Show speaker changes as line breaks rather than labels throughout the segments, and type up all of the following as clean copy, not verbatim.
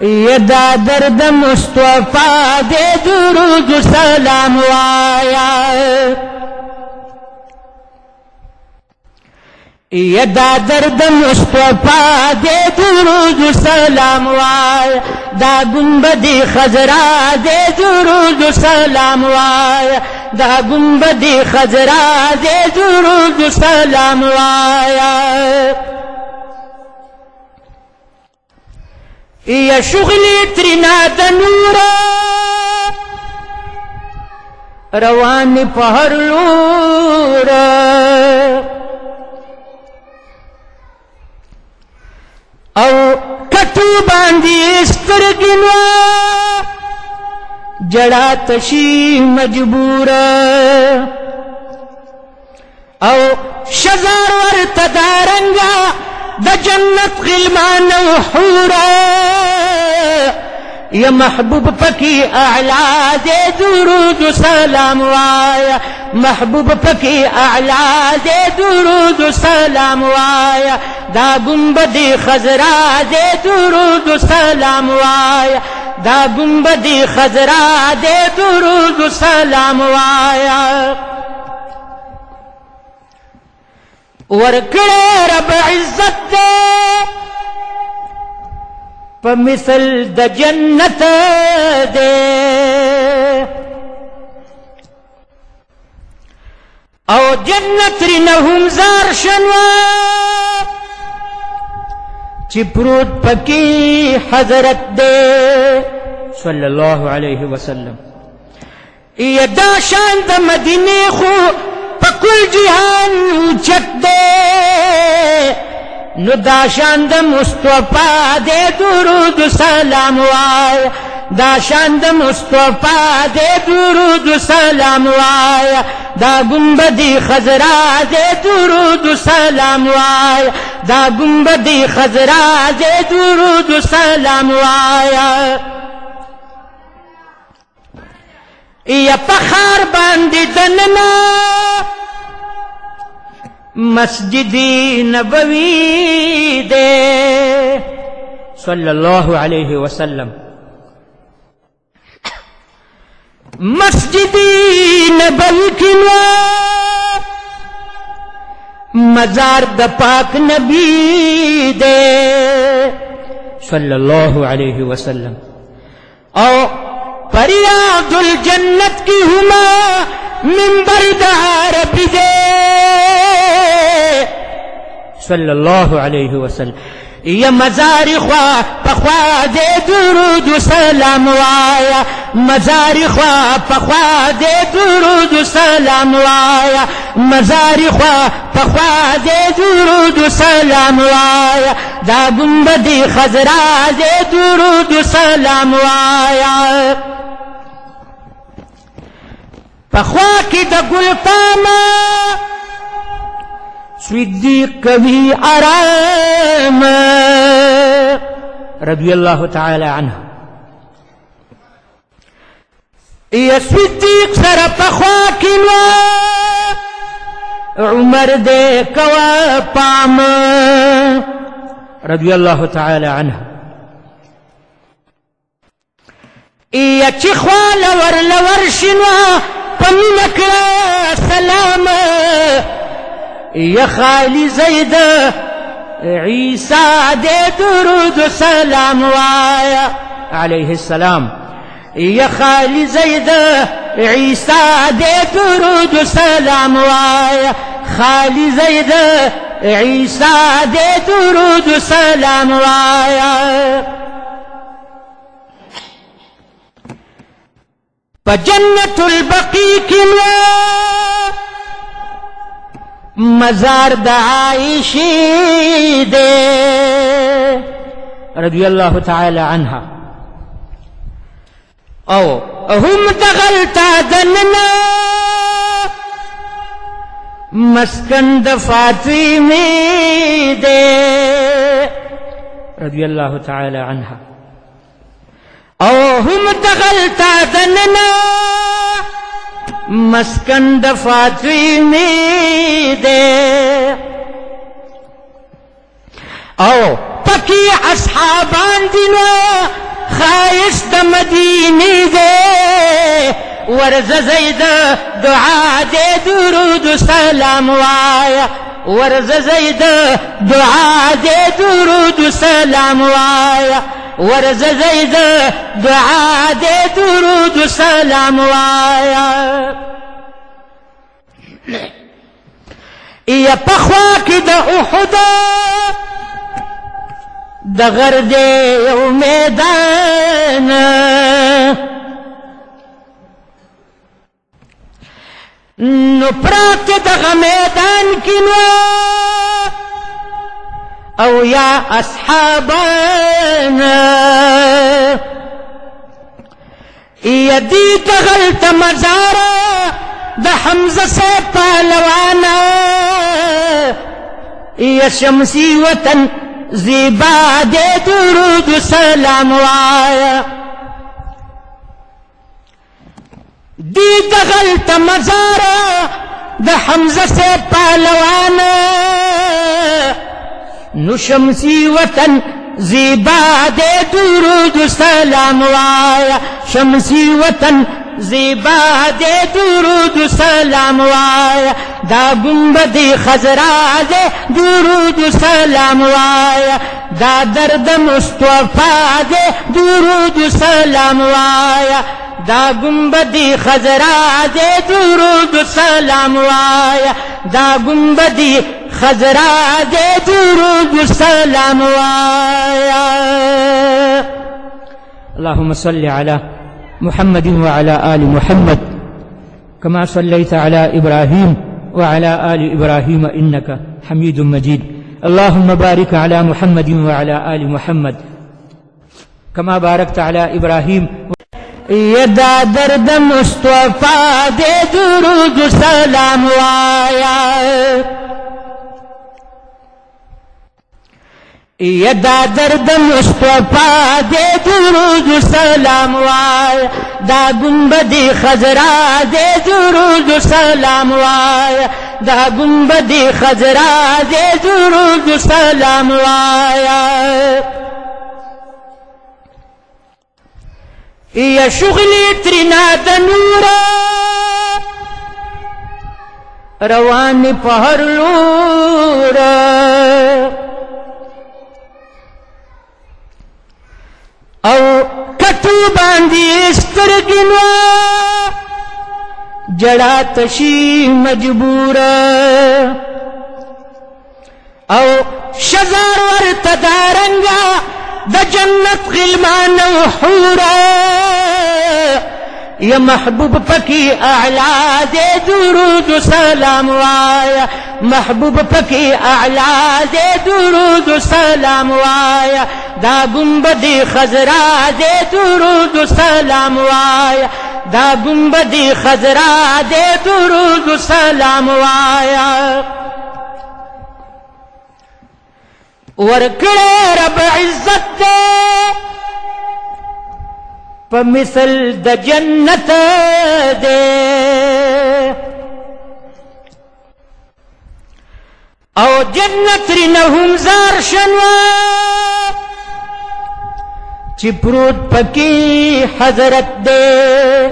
یدا درد مصطفیٰ دے درود سلام وایا یدا درد مصطفیٰ دے درود سلام وایا دا گنبدی خضرا دے درود سلام وایا دا گنبدی خضرا دے درود سلام وایا یا شغلی ترنا د نورا روان پهر لورا او کټو باندې سترګینو جڑا تشی مجبور او شزار ورته دارنګا د جنت غلمان و حورا یا محبوب پکی اعلی دے درود سلام وایا محبوب پکی اعلی دے درود سلام وایا دا گنبدی خضرا دے درود سلام وایا دا گنبدی خضرا دے درود سلام وایا ورکڑے رب عزت دے پا مثل د جنت دے او جنت رنہم زار شنوا چی پروت پکی حضرت دے صلی اللہ علیہ وسلم یہ دا شان دا مدینے خو پکل جہان اوچت دے نو دا شان دا مصطفیٰ دے درود سلام وایا دا شان دا مصطفیٰ دے درود سلام وایا دا گنبدی خضرا دے درود سلام وایا دا گنبدی خضرا دے درود سلام وایا یا پخار باندی دننا مسجد نبوی دے صلی اللہ علیہ وسلم مسجد نبوی کنو مزار د پاک نبی دے صلی اللہ علیہ وسلم او پریاد الجنت کی ہما منبر دار بھی دے صلی اللہ علیہ وسلم یا مزار خواہ پخواہ دے درود سلام وایا مزار خواہ پخواہ دے درود سلام وایا مزار خواہ پخواہ دے درود سلام وایا دا گنبدی خضرا دے درود سلام وایا پخواہ کی دا گلپاما صدیق کبھی آرام رضی اللہ تعالی عنہ یا صدیق سر پخوا کنو عمر دے کوا پام رضی اللہ تعالی عنہ یا چخوا لور شنو پمینکڑا سلام یا خالی زید عیسیٰ دے درود سلام وایا علیہ السلام یا خالی زید عیسیٰ دے درود سلام وایا خالی زید عیسیٰ دے درود سلام وایا پا جنت البقی کنو مزار دا عائشی دے رضی اللہ تعالی عنہ او هم دغلتا دننا مسکن دا فاطمی دے رضی اللہ تعالی عنہ او هم دغلتا دننا مسکن د فاطمی دے او پکی اصحابان دینو مدینی دے ورززی دا دعا دے درود سلام وایا ورززی دا دعا دے درود سلام وایا ورززی دا دعا دے درود سلام وایا یا پخوا کی دا احد دا غرد یو میدان نو پرات دا میدان کی نو او یا اصحابانا یا دی تغلط مزارا دا حمزہ سے پہلوانا یا شمسی وطن زیبا دے درود سلام وایا دی دغلط مزارا دا حمزہ سے پہلوانا نو شمسی وطن زیبا دے درود سلام وایا شمسی وطن زیبا دے درود سلام وایا دا گنبدی خضرا دے درود سلام وایا دا درد مصطفیٰ دے درود سلام وایا دا گنبدی خضرا دے درود سلام وایا دا گنبدی خضرا دے درود سلام وایا اللهم صل على محمد وعلى آل محمد كما صليت على إبراهيم وعلى آل إبراهيم إنك حميد مجيد اللهم بارك على محمد وعلى آل محمد كما باركت على إبراهيم يدا درد مصطفى دے درود سلام وایا یدا درد مصطفیٰ دے درود سلام وایا دا گنبدی خضرا دے درود سلام وایا دا گنبدی خضرا دے درود سلام وایا یا شغلی ترنا دا نورا روان پہر لورا او کٹو باندی استرگنوا جڑا تشی مجبورا او شزار ورتدارنگا دا جنت غلمان و حورا یا محبوب پکی اعلا دے درود سلام وایا محبوب پکی اعلا دے درود سلام وایا دا گنبدی خضرا دے درود سلام وایا دا گنبدی خضرا دے درود سلام وایا ورکڑے رب عزت دے پمثل د جنت دے او جنت رنہم زار شنوا چی پروت پکی حضرت دے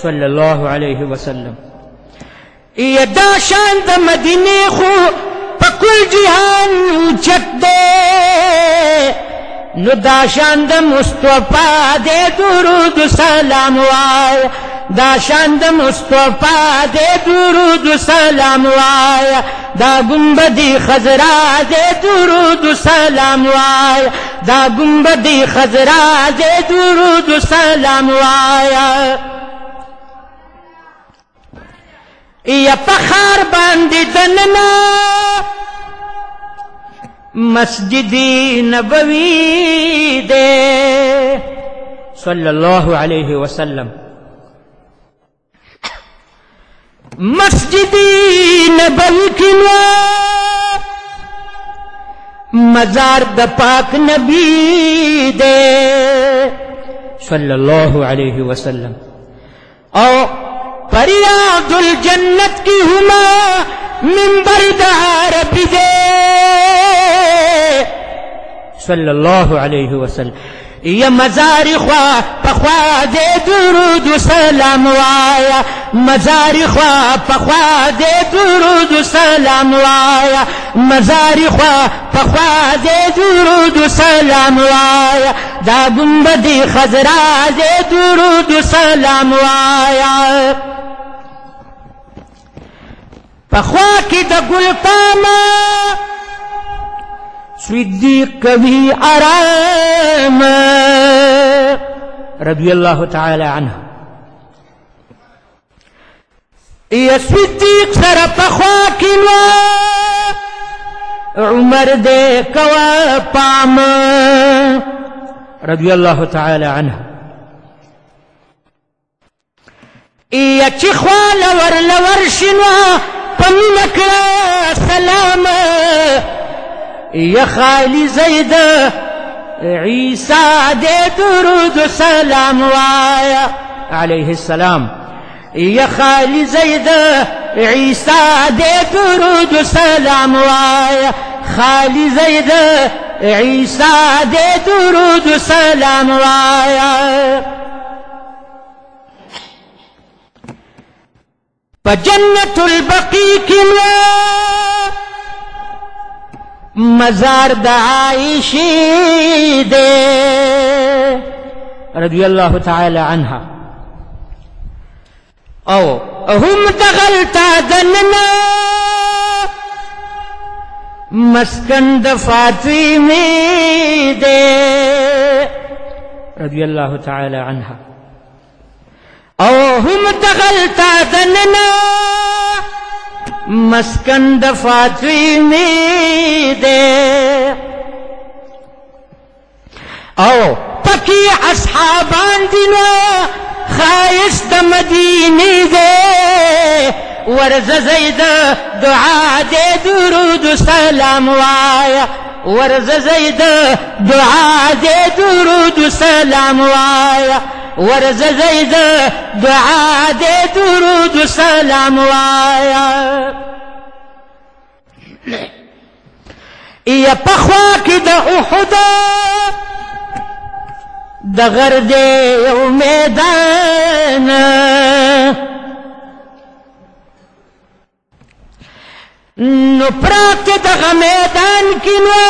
صلی اللہ علیہ وسلم یہ دا شان دا مدینی خو پکل جہان اوچت دے نو دا شان دا مصطفیٰ دے درود سلام وایا دا شان دا مصطفیٰ دے درود سلام وایا دا گنبدی خضرا دے درود سلام وایا دا گنبدی خضرا دے درود سلام وایا یا پخار باندی دننا مسجدی نبوی دے صلی اللہ علیہ وسلم مسجدی نبوی کنوا مزار دا پاک نبی دے صلی اللہ علیہ وسلم او پریاد الجنت کی ہما منبر دا عربی دے صلی اللہ علیہ وسلم یا مزار خوا پخوا دے درود و سلام وایا مزار خوا پخوا دے درود و سلام وایا مزار خوا پخوا دے درود و سلام وایا دا گنبد خضرا دے درود و سلام وایا پخوا کی دا گلتانا صدیق کبھی آرام رضی اللہ تعالی عنہ یا صدیق سر پخوا کینو عمر دے کوا پام رضی اللہ تعالی عنہ یا چخوا لور شنو پمنکلا سلام یا خالی زید عیسیٰ دے درود و سلام وایا علیہ السلام یا خالی زید عیسیٰ دے درود و سلام وایا خالی زید عیسیٰ دے درود و سلام وایا پا جنت البقی کنا مزار دا عائشی دے رضی اللہ تعالی عنہ او هم دغلتا دننا مسکن دا فاطمی دے رضی اللہ تعالی عنہ او هم دغلتا دننا مسکن د فاطمی دے او پکی اصحابان دینا خایست مدینی دے ورز زید دعا دے درود سلام وایا ورز زید دعا دے درود سلام وایا ورز زید دعا دے درود سلام وایا یا پخوا کی دا احدا دا غرد یو میدان نو پراک دا میدان کنو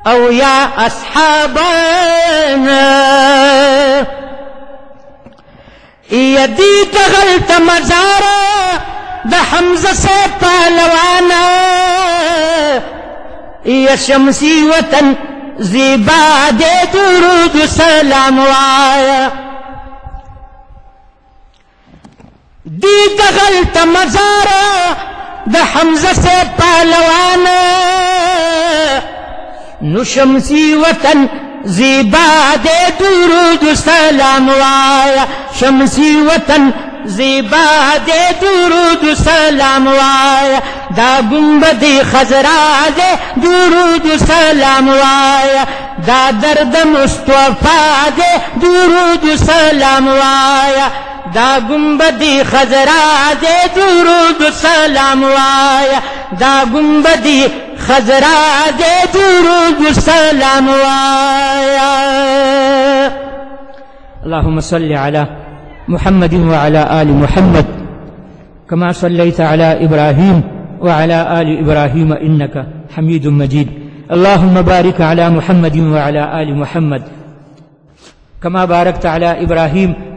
او یا اصحابانا یا دی دغلت مزارا دا حمزہ سے پہلوانا یا شمسی وطن زیبا دے درود سلام وایا دی دغلت مزارا دا حمزہ سے پہلوانا نو شمسی وطن زیبا دے درود سلام وایا شمسی وطن زیبا دے درود سلام وایا دا گنبد خضرا دے درود سلام وایا دا درد مصطفیٰ دے درود سلام وایا دا گنبد خضرا دے درود سلام وایا دا گنبد خضرا دے درود سلام وایا اللهم صل على محمد وعلى آل محمد كما صليت على إبراهيم وعلى آل إبراهيم إنك حميد مجيد اللهم بارك على محمد وعلى آل محمد كما باركت على إبراهيم